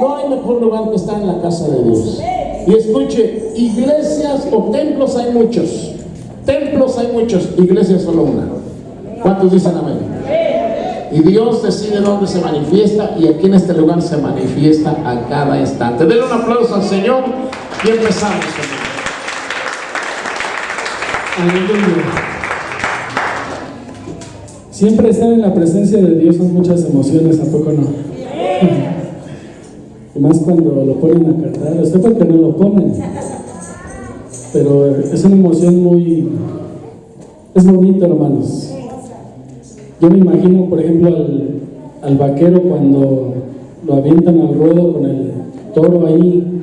no hay mejor lugar que estar en la casa de Dios. Y escuche, iglesias o templos hay muchos. Templos hay muchos, iglesias solo una. ¿Cuántos dicen amén? Y Dios decide dónde se manifiesta, y aquí en este lugar se manifiesta a cada instante. Denle un aplauso al Señor y empezamos. Aleluya. Siempre estar en la presencia de Dios son muchas emociones, ¿a poco no? Y más cuando lo ponen a cantar. Usted porque no lo ponen, pero es una emoción es bonito, hermanos. Yo me imagino, por ejemplo, al vaquero cuando lo avientan al ruedo con el toro ahí,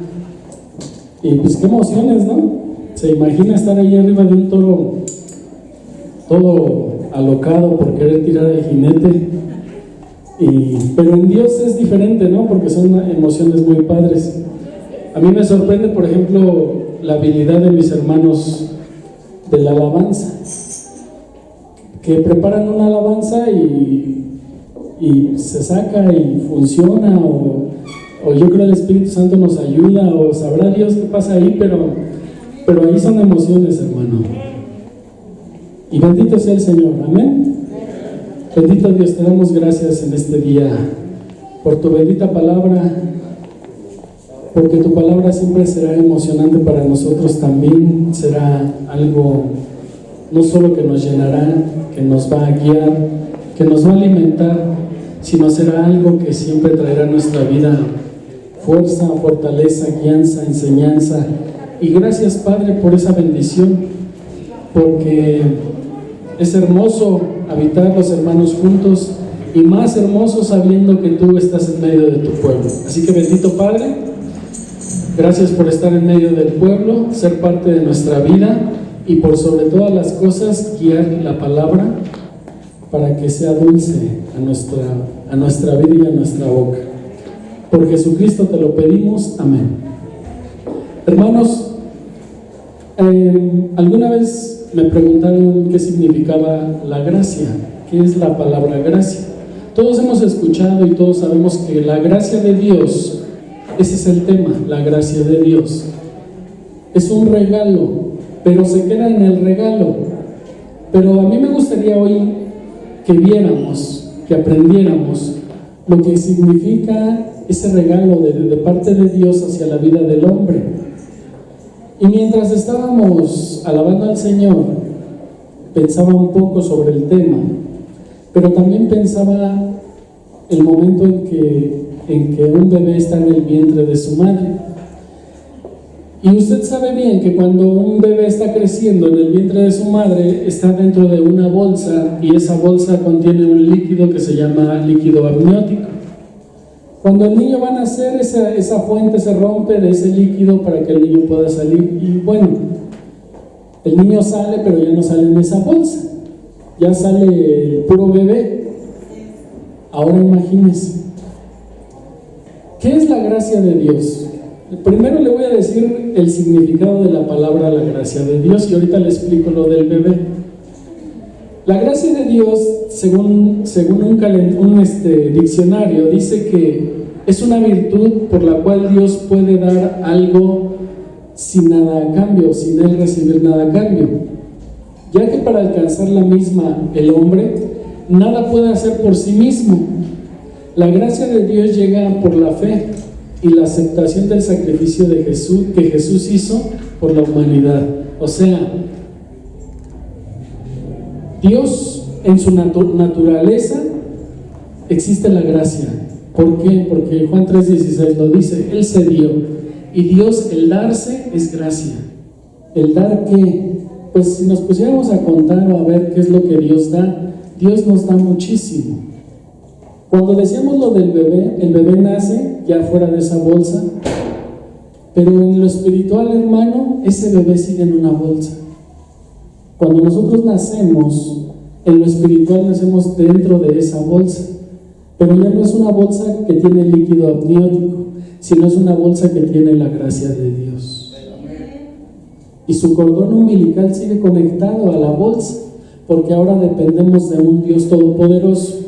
y pues qué emociones, ¿no? Se imagina estar ahí arriba de un toro todo alocado por querer tirar al jinete. Pero en Dios es diferente, ¿no? Porque son emociones muy padres. A mí me sorprende, por ejemplo, la habilidad de mis hermanos de la alabanza, que preparan una alabanza y se saca y funciona, o yo creo que el Espíritu Santo nos ayuda, o sabrá Dios qué pasa ahí, pero ahí son emociones, hermano. Y bendito sea el Señor, amén. Bendito Dios, te damos gracias en este día por tu bendita palabra, porque tu palabra siempre será emocionante para nosotros, también será algo no solo que nos llenará, que nos va a guiar, que nos va a alimentar, sino será algo que siempre traerá a nuestra vida fuerza, fortaleza, guianza, enseñanza. Y gracias, Padre, por esa bendición, porque es hermoso habitar los hermanos juntos, y más hermoso sabiendo que tú estás en medio de tu pueblo. Así que bendito Padre, gracias por estar en medio del pueblo, ser parte de nuestra vida, y por sobre todas las cosas guiar la palabra para que sea dulce a nuestra vida y a nuestra boca. Por Jesucristo te lo pedimos, amén. Hermanos, alguna vez me preguntaron qué significaba la gracia, qué es la palabra gracia. Todos hemos escuchado y todos sabemos que la gracia de Dios, ese es el tema, la gracia de Dios. Es un regalo, pero se queda en el regalo. Pero a mí me gustaría hoy que viéramos, que aprendiéramos lo que significa ese regalo de parte de Dios hacia la vida del hombre. Y mientras estábamos alabando al Señor, pensaba un poco sobre el tema, pero también pensaba el momento en que un bebé está en el vientre de su madre. Y usted sabe bien que cuando un bebé está creciendo en el vientre de su madre, está dentro de una bolsa, y esa bolsa contiene un líquido que se llama líquido amniótico. Cuando el niño va a nacer, esa fuente se rompe de ese líquido para que el niño pueda salir. Y bueno, el niño sale, pero ya no sale en esa bolsa, ya sale el puro bebé. Ahora imagínese, ¿qué es la gracia de Dios? Primero le voy a decir el significado de la palabra la gracia de Dios, y ahorita le explico lo del bebé. La gracia de Dios, según un diccionario, dice que es una virtud por la cual Dios puede dar algo sin nada a cambio, sin él recibir nada a cambio, ya que para alcanzar la misma el hombre nada puede hacer por sí mismo. La gracia de Dios llega por la fe y la aceptación del sacrificio de Jesús, que Jesús hizo por la humanidad. O sea, Dios en su naturaleza existe la gracia. ¿Por qué? Porque Juan 3:16 lo dice, Él se dio, y Dios, el darse es gracia. ¿El dar qué? Pues si nos pusiéramos a contar o a ver qué es lo que Dios da, Dios nos da muchísimo. Cuando decíamos lo del bebé, el bebé nace ya fuera de esa bolsa, pero en lo espiritual, hermano, ese bebé sigue en una bolsa. Cuando nosotros nacemos, en lo espiritual nacemos dentro de esa bolsa, pero ya no es una bolsa que tiene líquido amniótico, sino es una bolsa que tiene la gracia de Dios. Y su cordón umbilical sigue conectado a la bolsa, porque ahora dependemos de un Dios todopoderoso.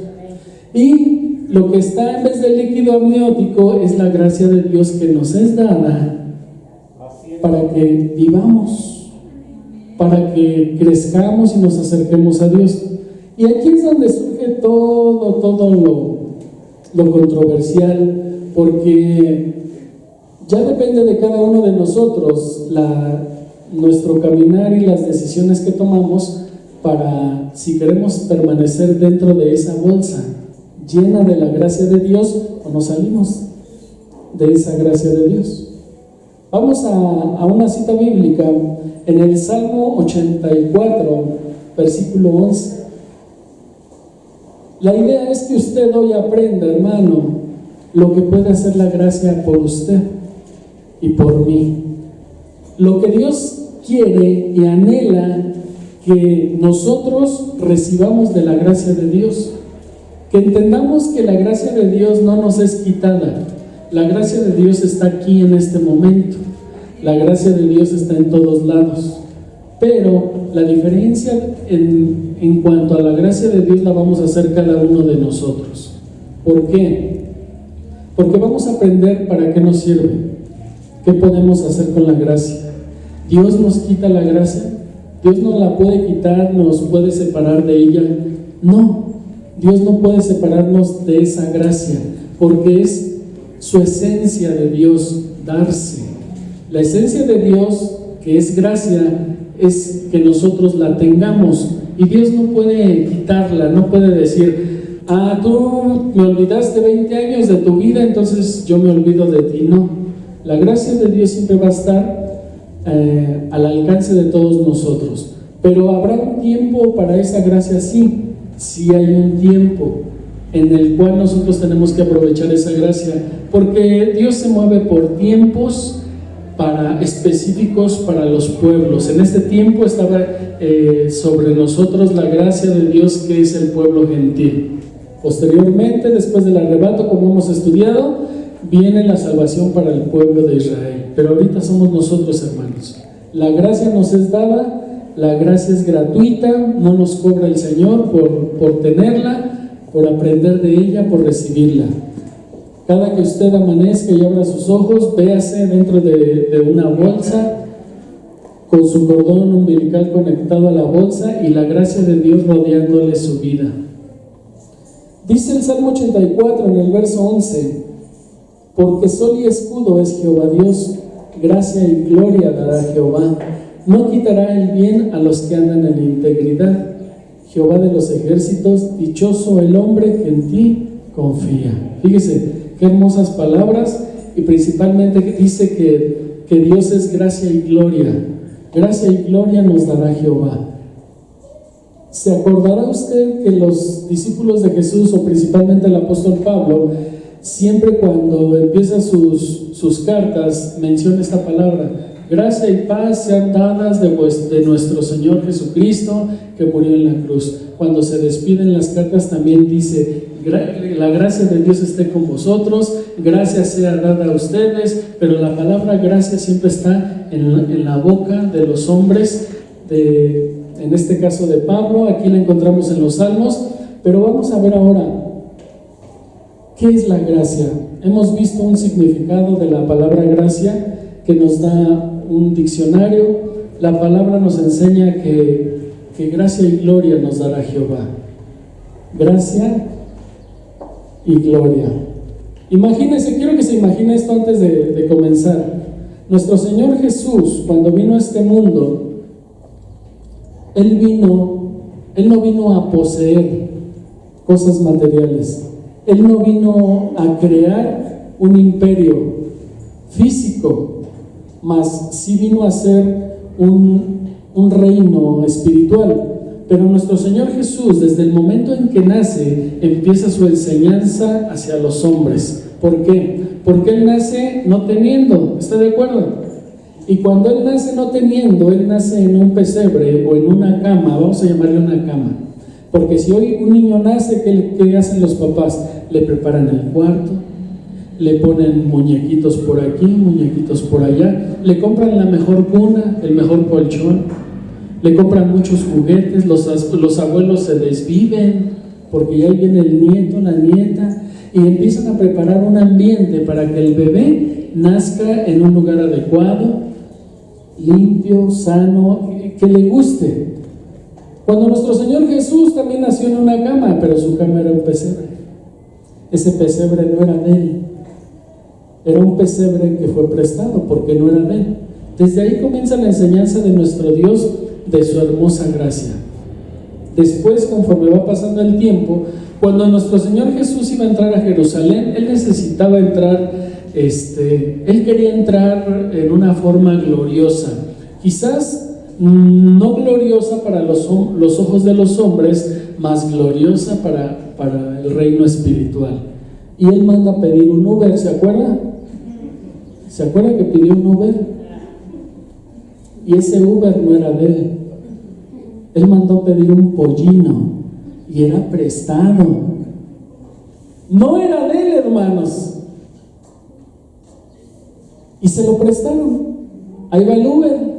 Y Lo que está en vez del líquido amniótico es la gracia de Dios que nos es dada para que vivamos, para que crezcamos y nos acerquemos a Dios. Y aquí es donde surge todo lo controversial, porque ya depende de cada uno de nosotros nuestro caminar y las decisiones que tomamos para si queremos permanecer dentro de esa bolsa llena de la gracia de Dios o nos salimos de esa gracia de Dios. Vamos a una cita bíblica en el Salmo 84, versículo 11. La idea es que usted hoy aprenda, hermano, lo que puede hacer la gracia por usted y por mí. Lo que Dios quiere y anhela que nosotros recibamos de la gracia de Dios. Que entendamos que la gracia de Dios no nos es quitada. La gracia de Dios está aquí en este momento. La gracia de Dios está en todos lados. Pero la diferencia en cuanto a la gracia de Dios la vamos a hacer cada uno de nosotros. ¿Por qué? Porque vamos a aprender para qué nos sirve. ¿Qué podemos hacer con la gracia? ¿Dios nos quita la gracia? ¿Dios nos la puede quitar, nos puede separar de ella? No, Dios no puede separarnos de esa gracia, porque es su esencia de Dios darse. La esencia de Dios, que es gracia, es que nosotros la tengamos, y Dios no puede quitarla, no puede decir, tú me olvidaste 20 años de tu vida, entonces yo me olvido de ti. No, la gracia de Dios siempre va a estar al alcance de todos nosotros, pero habrá un tiempo para esa gracia. Sí hay un tiempo en el cual nosotros tenemos que aprovechar esa gracia, porque Dios se mueve por tiempos específicos para los pueblos. En este tiempo estaba sobre nosotros la gracia de Dios, que es el pueblo gentil. Posteriormente, después del arrebato, como hemos estudiado, viene la salvación para el pueblo de Israel. Pero ahorita somos nosotros, hermanos. La gracia nos es dada, la gracia es gratuita, no nos cobra el Señor por tenerla, por aprender de ella, por recibirla. Cada que usted amanezca y abra sus ojos, véase dentro de una bolsa con su cordón umbilical conectado a la bolsa y la gracia de Dios rodeándole su vida. Dice el Salmo 84 en el verso 11: porque sol y escudo es Jehová Dios, gracia y gloria dará Jehová. No quitará el bien a los que andan en integridad. Jehová de los ejércitos, dichoso el hombre que en ti confía. Fíjese qué hermosas palabras, y principalmente dice que Dios es gracia y gloria. Gracia y gloria nos dará Jehová. ¿Se acordará usted que los discípulos de Jesús, o principalmente el apóstol Pablo, siempre cuando empieza sus cartas menciona esta palabra: gracia y paz sean dadas de nuestro Señor Jesucristo, que murió en la cruz? Cuando se despiden las cartas también dice: la gracia de Dios esté con vosotros, gracia sea dada a ustedes. Pero la palabra gracia siempre está en la boca de los hombres, en este caso de Pablo. Aquí la encontramos en los Salmos. Pero vamos a ver ahora, ¿qué es la gracia? Hemos visto un significado de la palabra gracia que nos da un diccionario. La palabra nos enseña que gracia y gloria nos dará Jehová. Gracia y gloria. Imagínense, quiero que se imagine esto antes de comenzar. Nuestro Señor Jesús, cuando vino a este mundo, Él no vino a poseer cosas materiales. Él no vino a crear un imperio físico, mas sí vino a ser un reino espiritual. Pero nuestro Señor Jesús, desde el momento en que nace, empieza su enseñanza hacia los hombres. ¿Por qué? Porque Él nace no teniendo, ¿está de acuerdo? Y cuando Él nace no teniendo, Él nace en un pesebre o en una cama, vamos a llamarle una cama. Porque si hoy un niño nace, ¿qué hacen los papás? Le preparan el cuarto, le ponen muñequitos por aquí, muñequitos por allá, le compran la mejor cuna, el mejor colchón, le compran muchos juguetes, los abuelos se desviven porque ya viene el nieto, la nieta, y empiezan a preparar un ambiente para que el bebé nazca en un lugar adecuado, limpio, sano, que le guste. Cuando nuestro Señor Jesús también nació en una cama, pero su cama era un pesebre. Ese pesebre no era de Él, era un pesebre que fue prestado porque no era de Él. Desde ahí comienza la enseñanza de nuestro Dios, de su hermosa gracia. Después, conforme va pasando el tiempo, cuando nuestro Señor Jesús iba a entrar a Jerusalén, Él necesitaba entrar, Él quería entrar en una forma gloriosa. Quizás no gloriosa para los ojos de los hombres, más gloriosa para el reino espiritual. Y Él manda pedir un Uber, ¿se acuerda? ¿Se acuerda que pidió un Uber? Y ese Uber no era de Él. Él mandó pedir un pollino y era prestado. No era de Él, hermanos. Y se lo prestaron. Ahí va el Uber.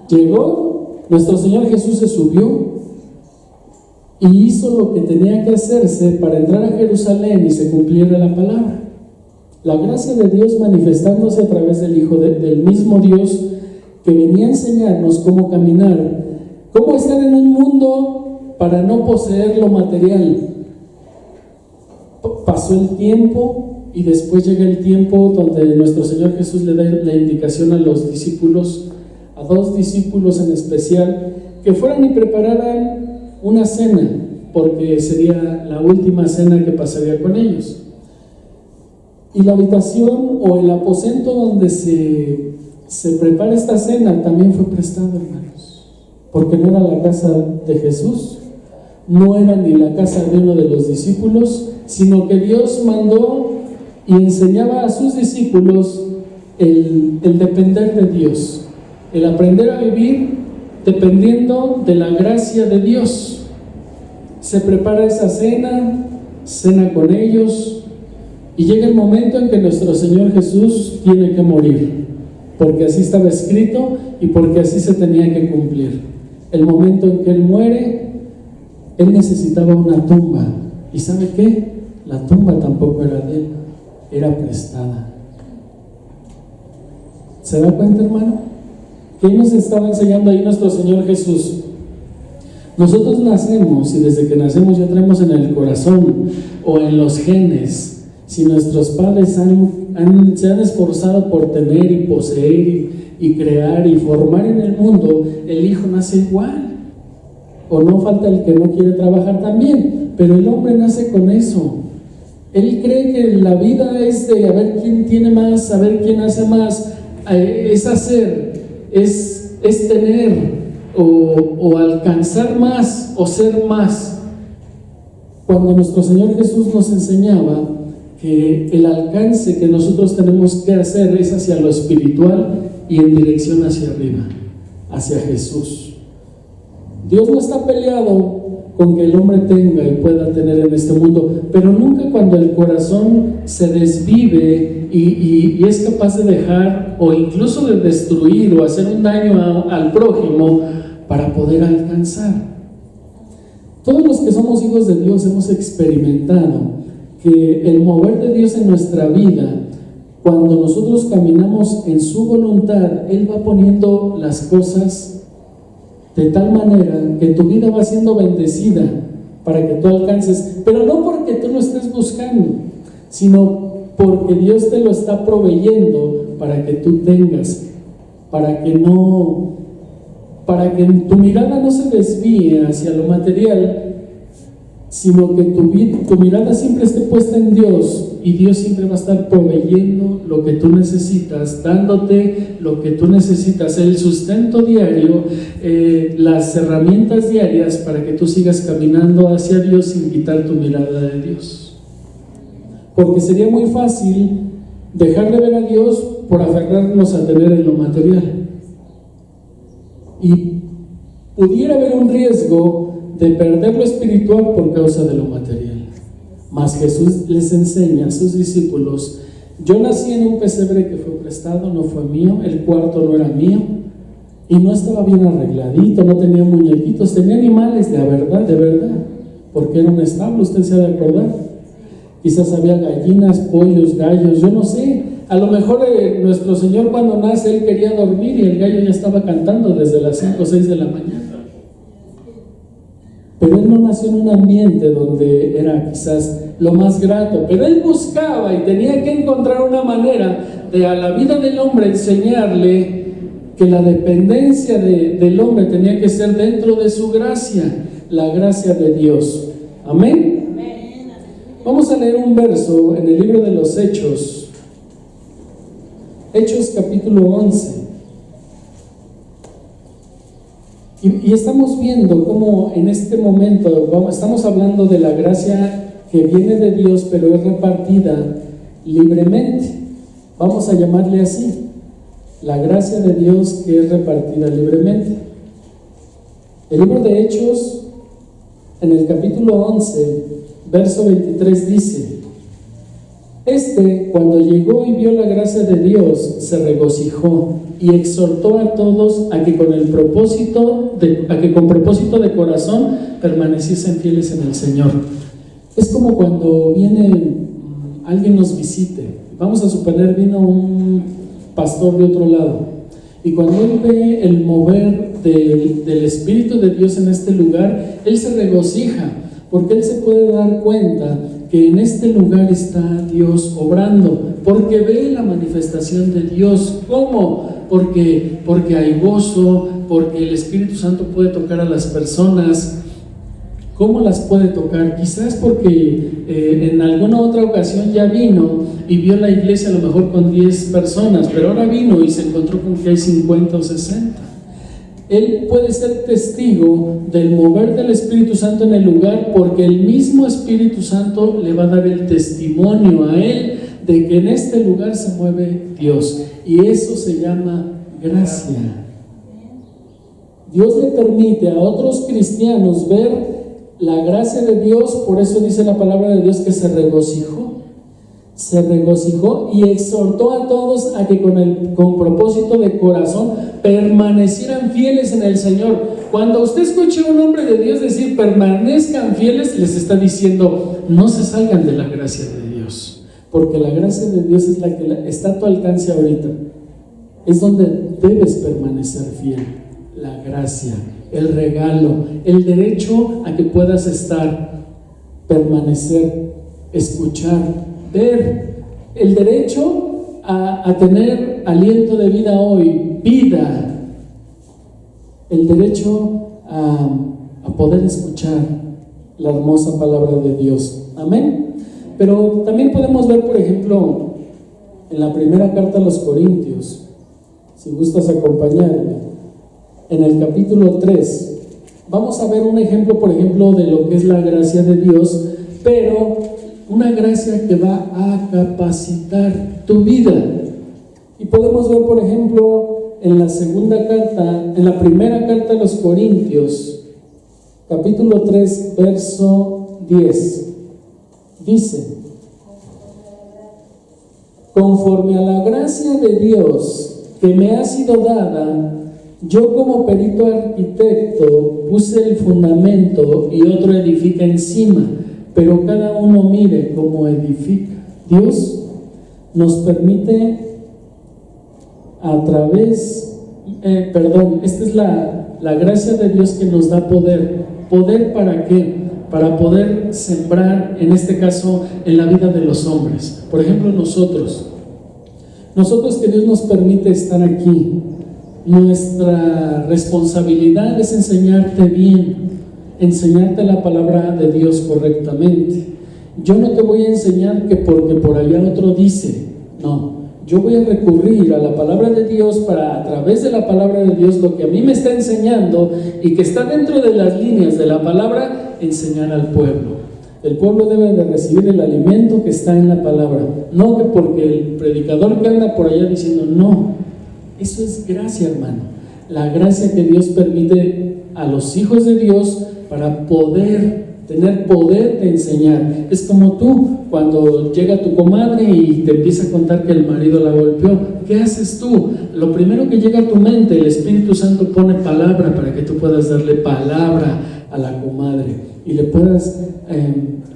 Llegó, nuestro Señor Jesús se subió y hizo lo que tenía que hacerse para entrar a Jerusalén y se cumpliera la palabra. La gracia de Dios manifestándose a través del Hijo del mismo Dios, que venía a enseñarnos cómo caminar, cómo estar en un mundo para no poseer lo material. Pasó el tiempo y después llega el tiempo donde nuestro Señor Jesús le da la indicación a los discípulos, a 2 discípulos en especial, que fueran y prepararan una cena, porque sería la última cena que pasaría con ellos. Y la habitación o el aposento donde se prepara esta cena también fue prestado, hermanos, porque no era la casa de Jesús, no era ni la casa de uno de los discípulos, sino que Dios mandó y enseñaba a sus discípulos el depender de Dios, el aprender a vivir dependiendo de la gracia de Dios. Se prepara esa cena con ellos, y llega el momento en que nuestro Señor Jesús tiene que morir, porque así estaba escrito y porque así se tenía que cumplir. El momento en que Él muere, Él necesitaba una tumba. ¿Y sabe qué? La tumba tampoco era de Él, era prestada. ¿Se da cuenta, hermano? ¿Qué nos estaba enseñando ahí nuestro Señor Jesús? Nosotros nacemos, y desde que nacemos ya traemos en el corazón o en los genes. Si nuestros padres se han esforzado por tener y poseer y crear y formar en el mundo, el hijo nace igual. O no falta el que no quiere trabajar también, pero el hombre nace con eso. Él cree que la vida es de a ver quién tiene más, a ver quién hace más, es hacer, es tener o alcanzar más o ser más. Cuando nuestro Señor Jesús nos enseñaba que el alcance que nosotros tenemos que hacer es hacia lo espiritual y en dirección hacia arriba, hacia Jesús. Dios no está peleado con que el hombre tenga y pueda tener en este mundo, pero nunca cuando el corazón se desvive y es capaz de dejar o incluso de destruir o hacer un daño al prójimo para poder alcanzar. Todos los que somos hijos de Dios hemos experimentado que el mover de Dios en nuestra vida, cuando nosotros caminamos en su voluntad, Él va poniendo las cosas de tal manera que tu vida va siendo bendecida para que tú alcances, pero no porque tú lo estés buscando, sino porque Dios te lo está proveyendo para que tú tengas, para que tu mirada no se desvíe hacia lo material, sino que tu mirada siempre esté puesta en Dios, y Dios siempre va a estar proveyendo lo que tú necesitas, dándote lo que tú necesitas, el sustento diario, las herramientas diarias para que tú sigas caminando hacia Dios sin quitar tu mirada de Dios. Porque sería muy fácil dejar de ver a Dios por aferrarnos a tener en lo material, y pudiera haber un riesgo de perder lo espiritual por causa de lo material. Mas Jesús les enseña a sus discípulos: yo nací en un pesebre que fue prestado, no fue mío, el cuarto no era mío, y no estaba bien arregladito, no tenía muñequitos, tenía animales de verdad, porque era un establo, usted se ha de acordar. Quizás había gallinas, pollos, gallos, yo no sé. A lo mejor nuestro Señor cuando nace, Él quería dormir y el gallo ya estaba cantando desde las 5 o 6 de la mañana. Pero Él no nació en un ambiente donde era quizás lo más grato, pero Él buscaba y tenía que encontrar una manera de a la vida del hombre enseñarle que la dependencia del hombre tenía que ser dentro de su gracia, la gracia de Dios. Amén. Vamos a leer un verso en el libro de los Hechos, Hechos capítulo 11. Y estamos viendo cómo en este momento estamos hablando de la gracia que viene de Dios, pero es repartida libremente. Vamos a llamarle así, la gracia de Dios que es repartida libremente. El libro de Hechos, en el capítulo 11, verso 23 dice: cuando llegó y vio la gracia de Dios, se regocijó y exhortó a todos a que con propósito de corazón permaneciesen fieles en el Señor. Es como cuando alguien nos visite. Vamos a suponer, vino un pastor de otro lado, y cuando él ve el mover del Espíritu de Dios en este lugar, él se regocija, porque él se puede dar cuenta que en este lugar está Dios obrando, porque ve la manifestación de Dios. ¿Cómo? Porque hay gozo, porque el Espíritu Santo puede tocar a las personas. ¿Cómo las puede tocar? Quizás porque en alguna otra ocasión ya vino y vio la iglesia a lo mejor con 10 personas, pero ahora vino y se encontró con que hay 50 o 60. Él puede ser testigo del mover del Espíritu Santo en el lugar, porque el mismo Espíritu Santo le va a dar el testimonio a él de que en este lugar se mueve Dios, y eso se llama gracia. Dios le permite a otros cristianos ver la gracia de Dios, por eso dice la palabra de Dios que se regocijó y exhortó a todos a que con propósito de corazón permanecieran fieles en el Señor. Cuando usted escuche a un hombre de Dios decir permanezcan fieles, les está diciendo no se salgan de la gracia de Dios, porque la gracia de Dios es la que está a tu alcance ahorita, es donde debes permanecer fiel. La gracia, el regalo, el derecho a que puedas estar, permanecer, escuchar, ver, el derecho a tener aliento de vida hoy, vida, el derecho a poder escuchar la hermosa palabra de Dios. Amén. Pero también podemos ver, por ejemplo, en la primera carta a los Corintios, si gustas acompañarme, en el capítulo 3, vamos a ver un ejemplo, por ejemplo, de lo que es la gracia de Dios, pero una gracia que va a capacitar tu vida. Y podemos ver, por ejemplo, en la primera carta a los Corintios, capítulo 3, verso 10, dice: conforme a la gracia de Dios que me ha sido dada, yo como perito arquitecto puse el fundamento y otro edifica encima, pero cada uno mire cómo edifica. Dios nos permite esta es la gracia de Dios que nos da poder. ¿Poder para qué? Para poder sembrar, en este caso, en la vida de los hombres. Por ejemplo, nosotros que Dios nos permite estar aquí, nuestra responsabilidad es enseñarte bien, enseñarte la palabra de Dios correctamente. Yo no te voy a enseñar que porque por allá otro dice, no, yo voy a recurrir a la palabra de Dios para, a través de la palabra de Dios, lo que a mí me está enseñando y que está dentro de las líneas de la palabra, enseñar al pueblo. El pueblo debe de recibir el alimento que está en la palabra, no que porque el predicador que anda por allá diciendo, no, eso es gracia, hermano. La gracia que Dios permite a los hijos de Dios para tener poder de enseñar. Es como tú, cuando llega tu comadre y te empieza a contar que el marido la golpeó, ¿qué haces tú? Lo primero que llega a tu mente, el Espíritu Santo pone palabra para que tú puedas darle palabra a la comadre y le puedas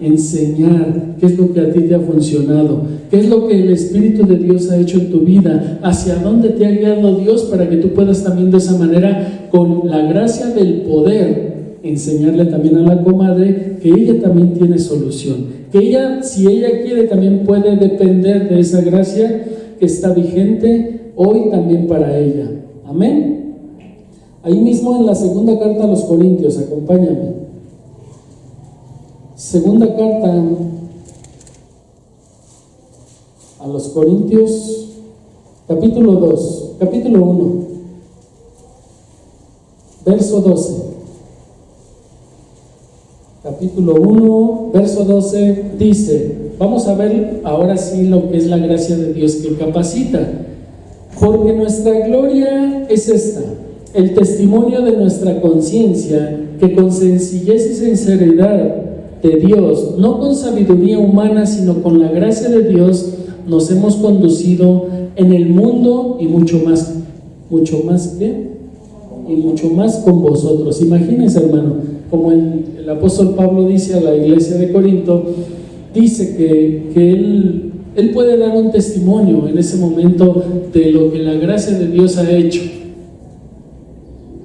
enseñar qué es lo que a ti te ha funcionado, qué es lo que el Espíritu de Dios ha hecho en tu vida, hacia dónde te ha guiado Dios, para que tú puedas también de esa manera, con la gracia del poder, enseñarle también a la comadre que ella también tiene solución, que ella, si ella quiere, también puede depender de esa gracia que está vigente hoy también para ella. Amén. Ahí mismo en la segunda carta a los Corintios, acompáñame. Segunda carta a los Corintios, capítulo 1, verso 12. Capítulo 1, verso 12 dice, vamos a ver ahora sí lo que es la gracia de Dios que capacita. Porque nuestra gloria es esta, el testimonio de nuestra conciencia, que con sencillez y sinceridad de Dios, no con sabiduría humana, sino con la gracia de Dios, nos hemos conducido en el mundo y mucho más con vosotros. Imagínense, hermano, como el apóstol Pablo dice a la iglesia de Corinto, dice que él puede dar un testimonio en ese momento de lo que la gracia de Dios ha hecho.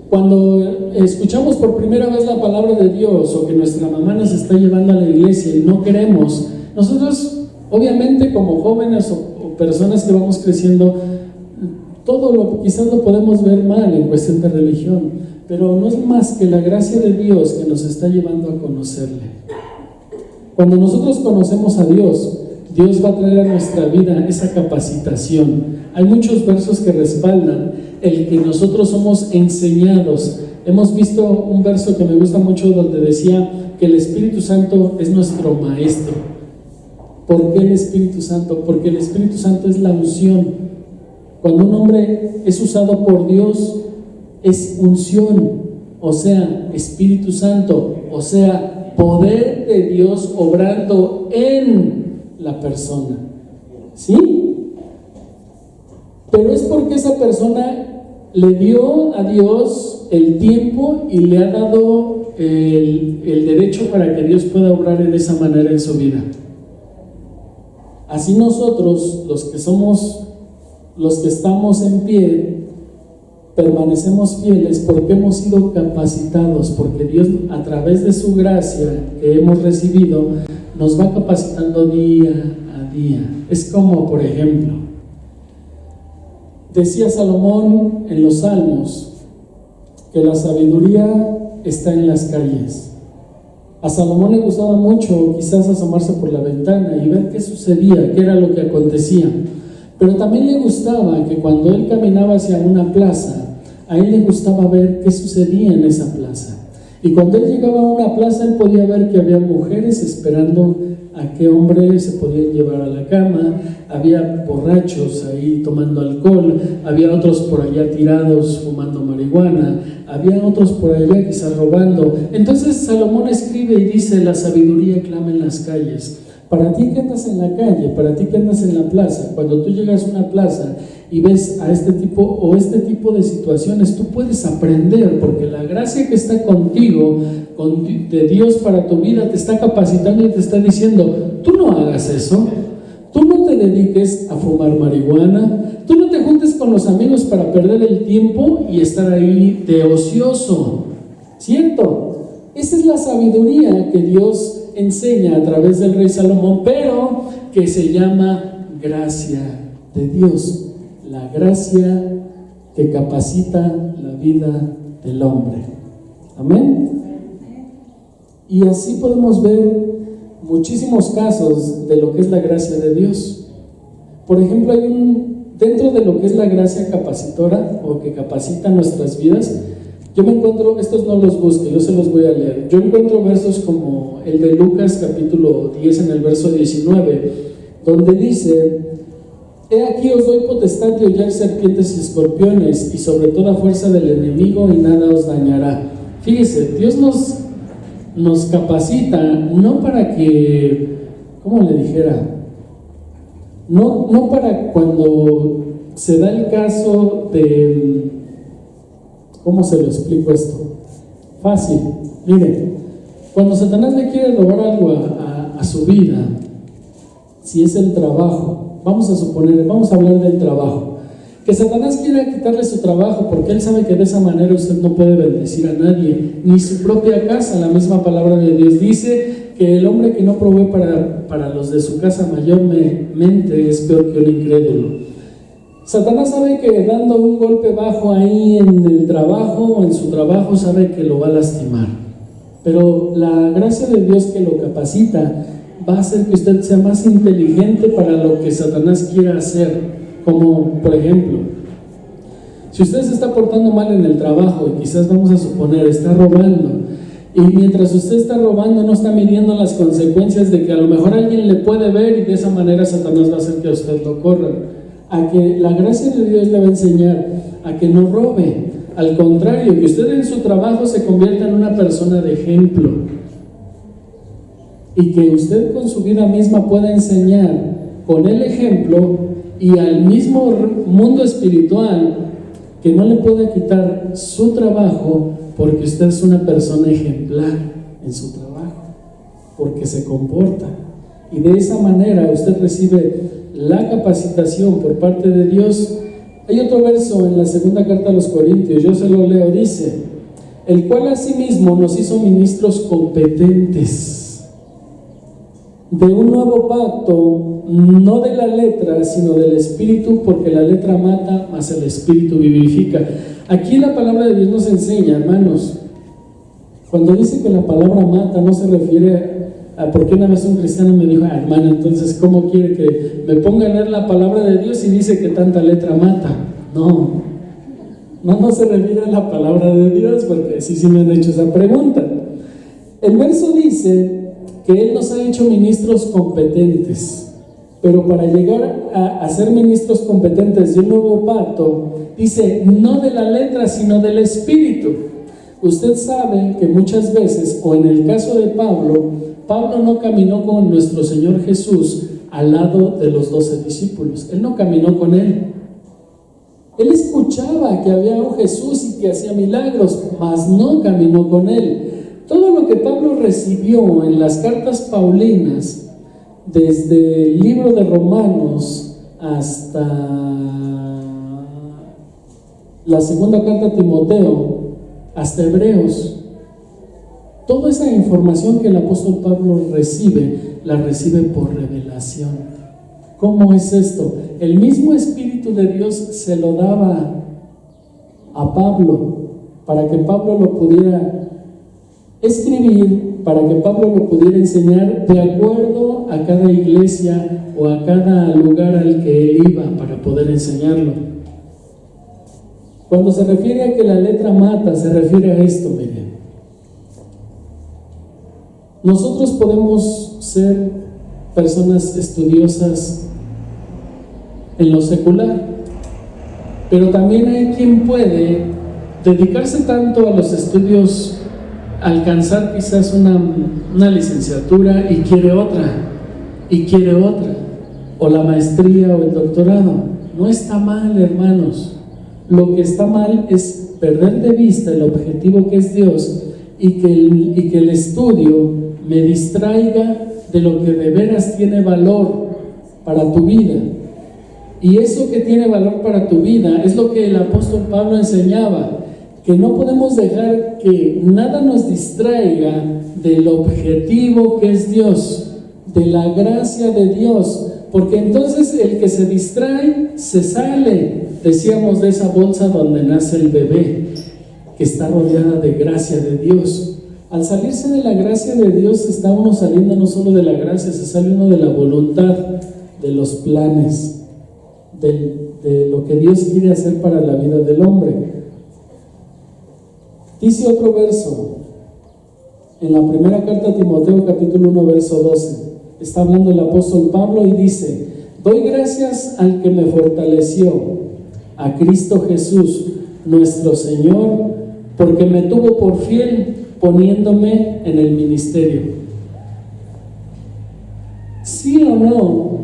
Cuando escuchamos por primera vez la palabra de Dios, o que nuestra mamá nos está llevando a la iglesia y no queremos, nosotros obviamente como jóvenes o personas que vamos creciendo, quizás lo podemos ver mal en cuestión de religión, pero no es más que la gracia de Dios que nos está llevando a conocerle. Cuando nosotros conocemos a Dios, Dios va a traer a nuestra vida esa capacitación. Hay muchos versos que respaldan el que nosotros somos enseñados. Hemos visto un verso que me gusta mucho donde decía que el Espíritu Santo es nuestro maestro. ¿Por qué el Espíritu Santo? Porque el Espíritu Santo es la unción. Cuando un hombre es usado por Dios, es unción, o sea, Espíritu Santo, o sea, poder de Dios obrando en la persona. ¿Sí? Pero es porque esa persona le dio a Dios el tiempo y le ha dado el derecho para que Dios pueda obrar de esa manera en su vida. Así nosotros, los que estamos en pie, permanecemos fieles porque hemos sido capacitados, porque Dios, a través de su gracia que hemos recibido, nos va capacitando día a día. Es como, por ejemplo, decía Salomón en los Salmos, que la sabiduría está en las calles. A Salomón le gustaba mucho quizás asomarse por la ventana y ver qué sucedía, qué era lo que acontecía. Pero también le gustaba que cuando él caminaba hacia una plaza, a él le gustaba ver qué sucedía en esa plaza. Y cuando él llegaba a una plaza, él podía ver que había mujeres esperando a qué hombre se podían llevar a la cama, había borrachos ahí tomando alcohol, había otros por allá tirados fumando marihuana, había otros por allá quizás robando. Entonces Salomón escribe y dice: la sabiduría clama en las calles. Para ti que andas en la calle, para ti que andas en la plaza, cuando tú llegas a una plaza y ves a este tipo de situaciones, tú puedes aprender, porque la gracia que está contigo, de Dios para tu vida, te está capacitando y te está diciendo: tú no hagas eso, tú no te dediques a fumar marihuana, tú no te juntes con los amigos para perder el tiempo y estar ahí de ocioso, ¿cierto? Esa es la sabiduría que Dios enseña a través del rey Salomón, pero que se llama gracia de Dios, la gracia que capacita la vida del hombre. Amén. Y así podemos ver muchísimos casos de lo que es la gracia de Dios. Por ejemplo, dentro de lo que es la gracia capacitora o que capacita nuestras vidas, yo me encuentro, estos no los busque, yo se los voy a leer. Yo encuentro versos como el de Lucas capítulo 10 en el verso 19, donde dice: he aquí os doy potestad de hollar serpientes y escorpiones y sobre toda fuerza del enemigo y nada os dañará. Fíjese, Dios nos capacita no para que, ¿cómo le dijera? No para cuando se da el caso de, ¿cómo se lo explico esto? Fácil. Mire, cuando Satanás le quiere robar algo a su vida, si es el trabajo, vamos a hablar del trabajo. Que Satanás quiera quitarle su trabajo porque él sabe que de esa manera usted no puede bendecir a nadie, ni su propia casa. La misma palabra de Dios dice que el hombre que no provee para los de su casa mayormente es peor que un incrédulo. Satanás sabe que dando un golpe bajo ahí en el trabajo o en su trabajo, sabe que lo va a lastimar. Pero la gracia de Dios que lo capacita va a hacer que usted sea más inteligente para lo que Satanás quiera hacer. Como, por ejemplo, si usted se está portando mal en el trabajo y quizás vamos a suponer está robando, y mientras usted está robando no está midiendo las consecuencias de que a lo mejor alguien le puede ver y de esa manera Satanás va a hacer que a usted lo corra. A que la gracia de Dios le va a enseñar a que no robe. Al contrario, que usted en su trabajo se convierta en una persona de ejemplo y que usted con su vida misma pueda enseñar con el ejemplo y al mismo mundo espiritual que no le pueda quitar su trabajo porque usted es una persona ejemplar en su trabajo, porque se comporta. Y de esa manera usted recibe la capacitación por parte de Dios. Hay otro verso en la segunda carta a los Corintios, yo se lo leo, dice: el cual asimismo nos hizo ministros competentes de un nuevo pacto, no de la letra, sino del Espíritu, porque la letra mata, mas el Espíritu vivifica. Aquí la palabra de Dios nos enseña, hermanos, cuando dice que la palabra mata, no se refiere a, porque una vez un cristiano me dijo: hermano, entonces ¿cómo quiere que me ponga a leer la palabra de Dios y dice que tanta letra mata? No se refiere a la palabra de Dios, porque sí me han hecho esa pregunta. El verso dice que Él nos ha hecho ministros competentes, pero para llegar a ser ministros competentes de un nuevo pacto, dice, no de la letra, sino del Espíritu. Usted sabe que muchas veces, o en el caso de Pablo no caminó con nuestro Señor Jesús al lado de los 12 discípulos. Él no caminó con Él. Él escuchaba que había un Jesús y que hacía milagros, mas no caminó con Él. Todo lo que Pablo recibió en las cartas paulinas, desde el libro de Romanos hasta la segunda carta a Timoteo, hasta Hebreos, toda esa información que el apóstol Pablo recibe, la recibe por revelación. ¿Cómo es esto? El mismo Espíritu de Dios se lo daba a Pablo para que Pablo lo pudiera escribir, para que Pablo lo pudiera enseñar de acuerdo a cada iglesia o a cada lugar al que él iba para poder enseñarlo. Cuando se refiere a que la letra mata, se refiere a esto, miren. Nosotros podemos ser personas estudiosas en lo secular, pero también hay quien puede dedicarse tanto a los estudios, alcanzar quizás una licenciatura y quiere otra, o la maestría o el doctorado. No está mal, hermanos. Lo que está mal es perder de vista el objetivo que es Dios y que el estudio me distraiga de lo que de veras tiene valor para tu vida. Y eso que tiene valor para tu vida es lo que el apóstol Pablo enseñaba, que no podemos dejar que nada nos distraiga del objetivo que es Dios, de la gracia de Dios, porque entonces el que se distrae se sale, decíamos, de esa bolsa donde nace el bebé, que está rodeada de gracia de Dios. Al salirse de la gracia de Dios, está uno saliendo no solo de la gracia, se sale uno de la voluntad, de los planes, de lo que Dios quiere hacer para la vida del hombre. Dice otro verso, en la primera carta a Timoteo, capítulo 1, verso 12, está hablando el apóstol Pablo y dice: doy gracias al que me fortaleció, a Cristo Jesús, nuestro Señor, porque me tuvo por fiel poniéndome en el ministerio. ¿Sí o no?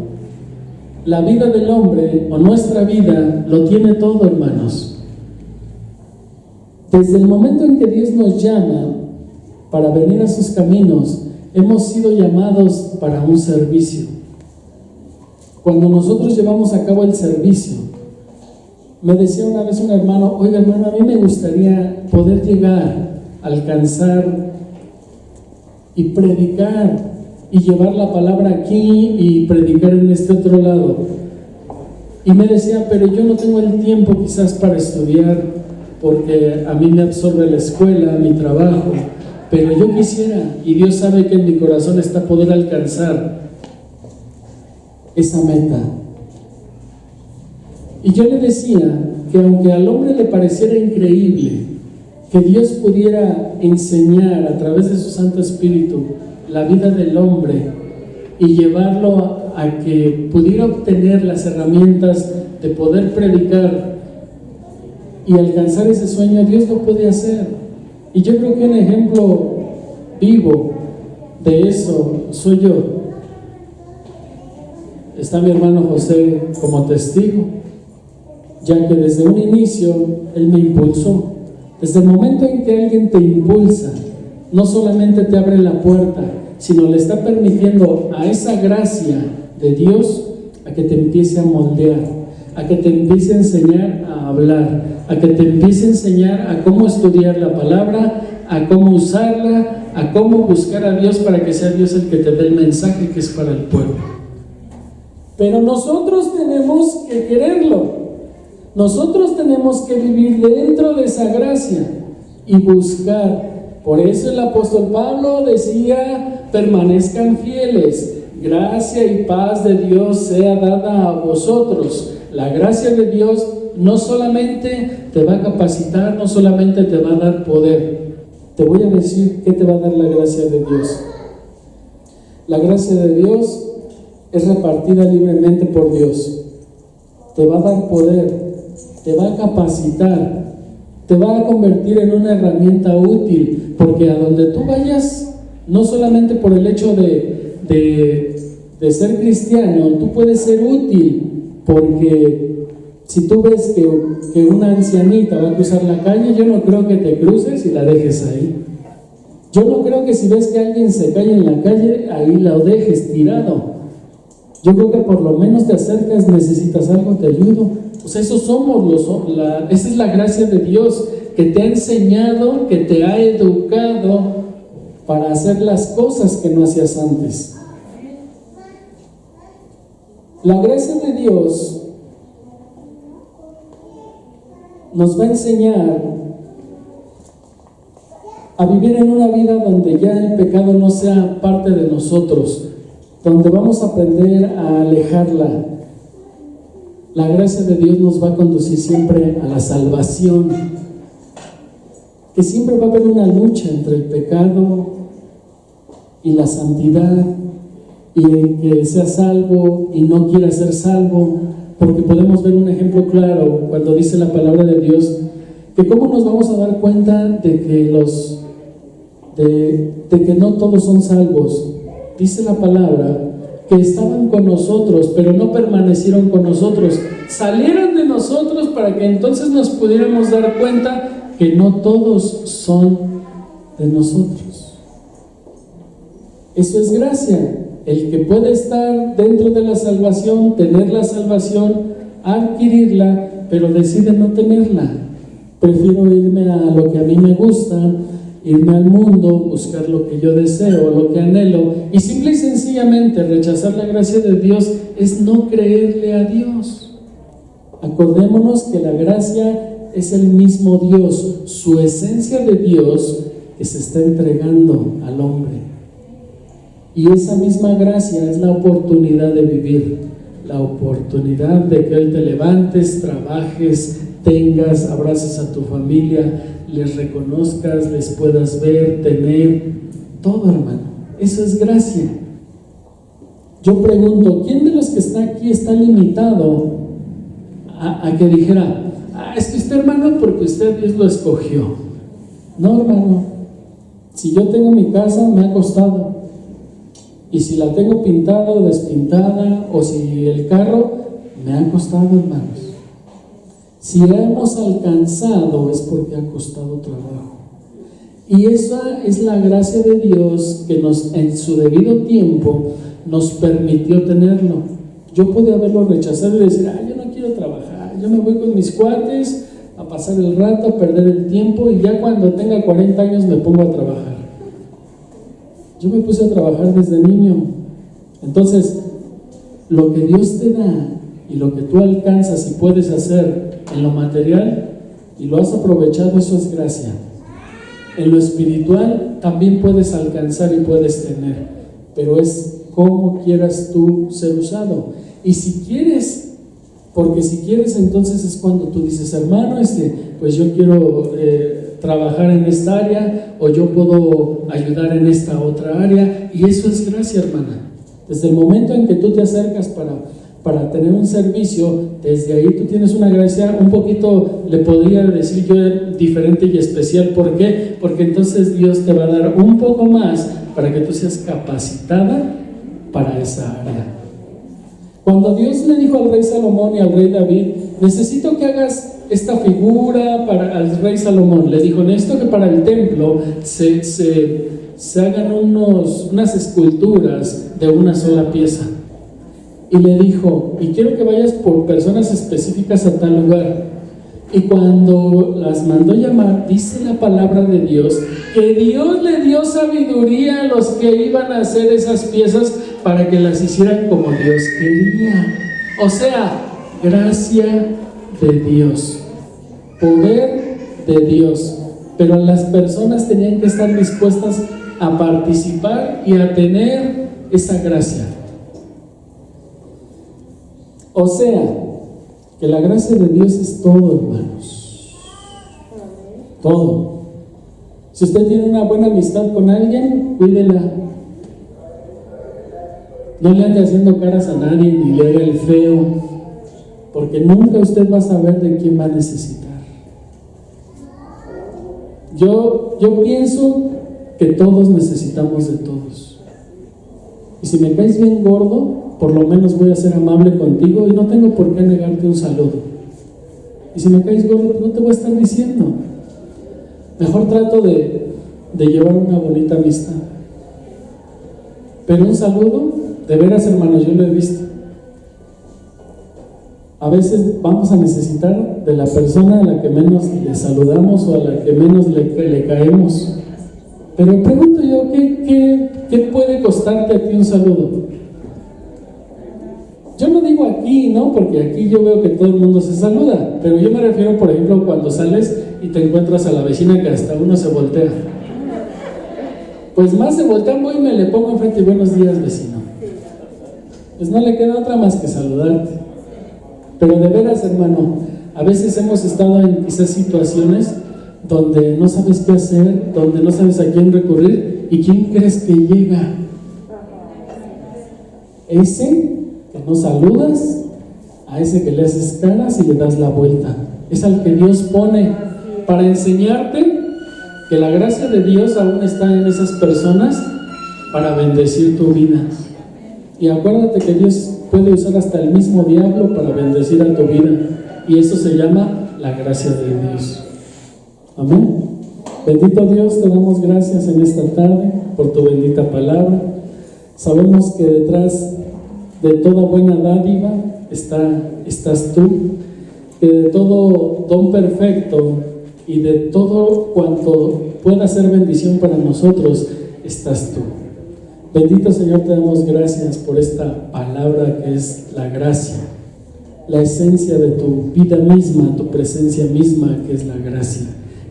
La vida del hombre o nuestra vida lo tiene todo, hermanos. Desde el momento en que Dios nos llama para venir a sus caminos, hemos sido llamados para un servicio. Cuando nosotros llevamos a cabo el servicio, me decía una vez un hermano: oiga hermano, a mí me gustaría poder llegar, alcanzar y predicar y llevar la palabra aquí y predicar en este otro lado. Y me decía: pero yo no tengo el tiempo quizás para estudiar, porque a mí me absorbe la escuela, mi trabajo, pero yo quisiera, y Dios sabe que en mi corazón está poder alcanzar esa meta. Y yo le decía que aunque al hombre le pareciera increíble que Dios pudiera enseñar a través de su Santo Espíritu la vida del hombre y llevarlo a que pudiera obtener las herramientas de poder predicar y alcanzar ese sueño, Dios lo puede hacer. Y yo creo que un ejemplo vivo de eso soy yo. Está mi hermano José como testigo, ya que desde un inicio él me impulsó. Desde el momento en que alguien te impulsa, no solamente te abre la puerta, sino le está permitiendo a esa gracia de Dios a que te empiece a moldear, a que te empiece a enseñar a hablar, a que te empiece a enseñar a cómo estudiar la palabra, a cómo usarla, a cómo buscar a Dios para que sea Dios el que te dé el mensaje que es para el pueblo. Pero nosotros tenemos que quererlo, nosotros tenemos que vivir dentro de esa gracia y buscar. Por eso el apóstol Pablo decía: permanezcan fieles, gracia y paz de Dios sea dada a vosotros. La gracia de Dios no solamente te va a capacitar, no solamente te va a dar poder. Te voy a decir qué te va a dar la gracia de Dios. La gracia de Dios es repartida libremente por Dios. Te va a dar poder, te va a capacitar, te va a convertir en una herramienta útil, porque a donde tú vayas, no solamente por el hecho de ser cristiano, tú puedes ser útil, porque si tú ves que una ancianita va a cruzar la calle, yo no creo que te cruces y la dejes ahí. Yo no creo que si ves que alguien se cae en la calle, ahí la dejes tirado. Yo creo que por lo menos te acercas, necesitas algo, te ayudo. O sea, esos somos esa es la gracia de Dios, que te ha enseñado, que te ha educado para hacer las cosas que no hacías antes. La gracia de Dios nos va a enseñar a vivir en una vida donde ya el pecado no sea parte de nosotros, donde vamos a aprender a alejarla. La gracia de Dios nos va a conducir siempre a la salvación, que siempre va a haber una lucha entre el pecado y la santidad, y el que sea salvo y no quiera ser salvo, porque podemos ver un ejemplo claro cuando dice la palabra de Dios, que cómo nos vamos a dar cuenta de que no todos son salvos. Dice la palabra que estaban con nosotros, pero no permanecieron con nosotros, salieron de nosotros para que entonces nos pudiéramos dar cuenta que no todos son de nosotros. Eso es gracia. El que puede estar dentro de la salvación, tener la salvación, adquirirla, pero decide no tenerla. Prefiero irme a lo que a mí me gusta, irme al mundo, buscar lo que yo deseo, lo que anhelo, y simple y sencillamente rechazar la gracia de Dios es no creerle a Dios. Acordémonos que la gracia es el mismo Dios, su esencia de Dios que se está entregando al hombre. Y esa misma gracia es la oportunidad de vivir, la oportunidad de que hoy te levantes, trabajes, tengas, abraces a tu familia, les reconozcas, les puedas ver, tener, todo, hermano. Eso es gracia. Yo pregunto, ¿quién de los que está aquí está limitado a que dijera, es que usted, hermano, porque usted Dios lo escogió? No, hermano. Si yo tengo mi casa, me ha costado. Y si la tengo pintada o despintada, o si el carro, me ha costado, hermanos. Si hemos alcanzado es porque ha costado trabajo. Y esa es la gracia de Dios que en su debido tiempo nos permitió tenerlo. Yo pude haberlo rechazado y decir, yo no quiero trabajar, yo me voy con mis cuates a pasar el rato, a perder el tiempo, y ya cuando tenga 40 años me pongo a trabajar. Yo me puse a trabajar desde niño. Entonces, lo que Dios te da y lo que tú alcanzas y puedes hacer en lo material y lo has aprovechado, eso es gracia. En lo espiritual también puedes alcanzar y puedes tener, pero es como quieras tú ser usado. Y si quieres, porque si quieres, entonces es cuando tú dices, hermano, pues yo quiero trabajar en esta área, o yo puedo ayudar en esta otra área, y eso es gracia, hermana. Desde el momento en que tú te acercas para tener un servicio, desde ahí tú tienes una gracia un poquito, le podría decir yo, diferente y especial. ¿Por qué? Porque entonces Dios te va a dar un poco más para que tú seas capacitada para esa área. Cuando Dios le dijo al rey Salomón y al rey David, necesito que hagas esta figura al rey Salomón, le dijo, necesito que para el templo se hagan unas esculturas de una sola pieza. Y le dijo, y quiero que vayas por personas específicas a tal lugar. Y cuando las mandó llamar, dice la palabra de Dios, que Dios le dio sabiduría a los que iban a hacer esas piezas para que las hicieran como Dios quería. O sea, gracia de Dios, poder de Dios. Pero las personas tenían que estar dispuestas a participar y a tener esa gracia. O sea, que la gracia de Dios es todo, hermanos. Todo. Si usted tiene una buena amistad con alguien, cuídela. No le ande haciendo caras a nadie ni le haga el feo, porque nunca usted va a saber de quién va a necesitar. Yo pienso que todos necesitamos de todos. Y si me caes bien gordo, por lo menos voy a ser amable contigo y no tengo por qué negarte un saludo. Y si me caes gordo, pues no te voy a estar diciendo. Mejor trato de llevar una bonita amistad. Pero un saludo, de veras, hermanos, yo lo he visto. A veces vamos a necesitar de la persona a la que menos le saludamos o a la que menos le caemos. Pero pregunto yo, ¿qué puede costarte a ti un saludo? Yo no digo aquí, ¿no? Porque aquí yo veo que todo el mundo se saluda, pero yo me refiero, por ejemplo, cuando sales y te encuentras a la vecina que hasta uno se voltea. Pues más se voltean, voy y me le pongo enfrente y buenos días, vecino. Pues no le queda otra más que saludarte. Pero de veras, hermano, a veces hemos estado en esas situaciones donde no sabes qué hacer, donde no sabes a quién recurrir, y ¿quién crees que llega? Ese que no saludas, a ese que le haces caras y le das la vuelta. Es al que Dios pone para enseñarte que la gracia de Dios aún está en esas personas para bendecir tu vida. Y acuérdate que Dios puede usar hasta el mismo diablo para bendecir a tu vida, y eso se llama la gracia de Dios. Amén. Bendito Dios, te damos gracias en esta tarde por tu bendita palabra. Sabemos que detrás de toda buena dádiva estás tú, que de todo don perfecto y de todo cuanto pueda ser bendición para nosotros estás tú. Bendito Señor, te damos gracias por esta palabra que es la gracia, la esencia de tu vida misma, tu presencia misma, que es la gracia.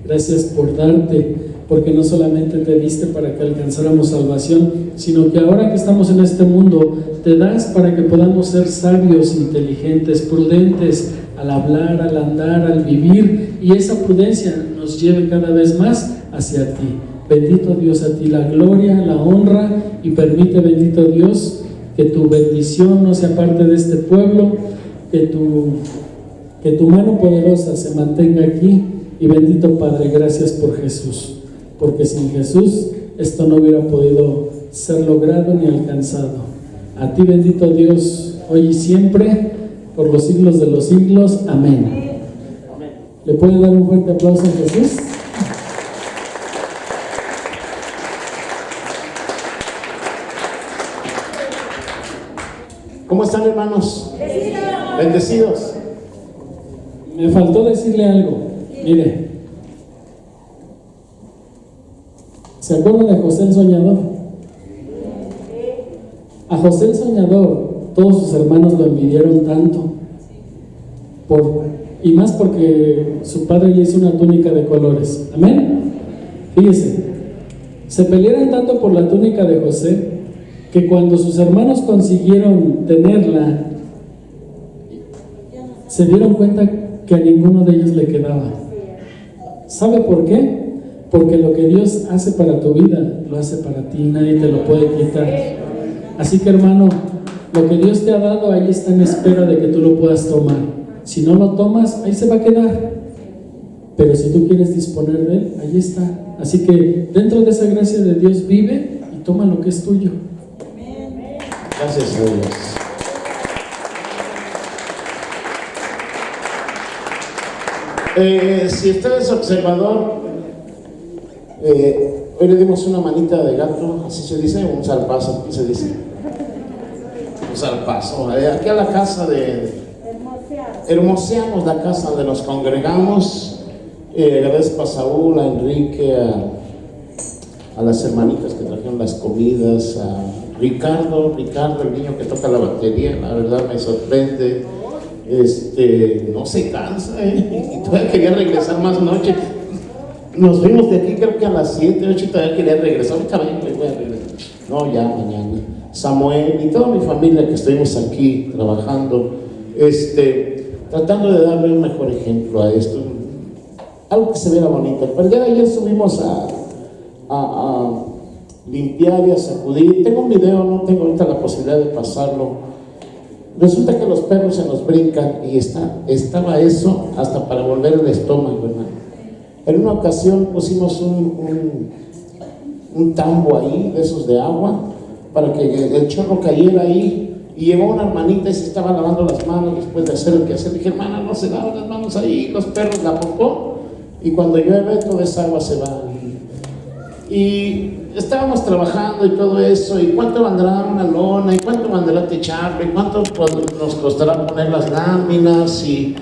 Gracias por darte, porque no solamente te diste para que alcanzáramos salvación, sino que ahora que estamos en este mundo, te das para que podamos ser sabios, inteligentes, prudentes al hablar, al andar, al vivir, y esa prudencia nos lleve cada vez más hacia ti. Bendito Dios, a ti la gloria, la honra, y permite, bendito Dios, que tu bendición no se aparte de este pueblo, que tu mano poderosa se mantenga aquí. Y bendito Padre, gracias por Jesús, porque sin Jesús esto no hubiera podido ser logrado ni alcanzado. A ti, bendito Dios, hoy y siempre, por los siglos de los siglos. Amén. ¿Le pueden dar un fuerte aplauso a Jesús? ¿Cómo están, hermanos? Bendecidos. Me faltó decirle algo. Mire, ¿se acuerdan de José el Soñador? A José el Soñador todos sus hermanos lo envidiaron tanto, y más porque su padre le hizo una túnica de colores. Amén. Fíjese, se pelearon tanto por la túnica de José que cuando sus hermanos consiguieron tenerla, se dieron cuenta que a ninguno de ellos le quedaba. ¿Sabe por qué? Porque lo que Dios hace para tu vida, lo hace para ti, nadie te lo puede quitar. Así que, hermano, lo que Dios te ha dado, ahí está en espera de que tú lo puedas tomar. Si no lo tomas, ahí se va a quedar. Pero si tú quieres disponer de él, ahí está. Así que dentro de esa gracia de Dios vive y toma lo que es tuyo. Gracias a Dios. Si usted es observador, hoy le dimos una manita de gato, así se dice, un zarpazo, ¿qué se dice? Un zarpazo. Aquí a la casa hermoseamos la casa donde nos congregamos. Agradezco a Saúl, a Enrique, a las hermanitas que trajeron las comidas, a Ricardo, el niño que toca la batería, la verdad me sorprende. No se cansa, y todavía quería regresar más noche. Nos fuimos de aquí creo que a las 7, 8 y todavía quería regresar. Ahorita voy a regresar. No, ya mañana. Samuel y toda mi familia que estuvimos aquí trabajando, tratando de darle un mejor ejemplo a esto, algo que se vea bonito. Pero ya ayer subimos a limpiar y a sacudir. Tengo un video, no tengo ahorita la posibilidad de pasarlo. Resulta que los perros se nos brincan y estaba eso hasta para volver el estómago, hermano. En una ocasión pusimos un tambo ahí, de esos de agua, para que el chorro cayera ahí, y llegó una hermanita y se estaba lavando las manos después de hacer el quehacer. Dije, hermana, no se lavan las manos ahí, los perros la popó, y cuando llueve toda esa agua se va. Y estábamos trabajando y todo eso, y cuánto valdrá una lona, y cuánto valdrá techarlo, y cuánto nos costará poner las láminas, y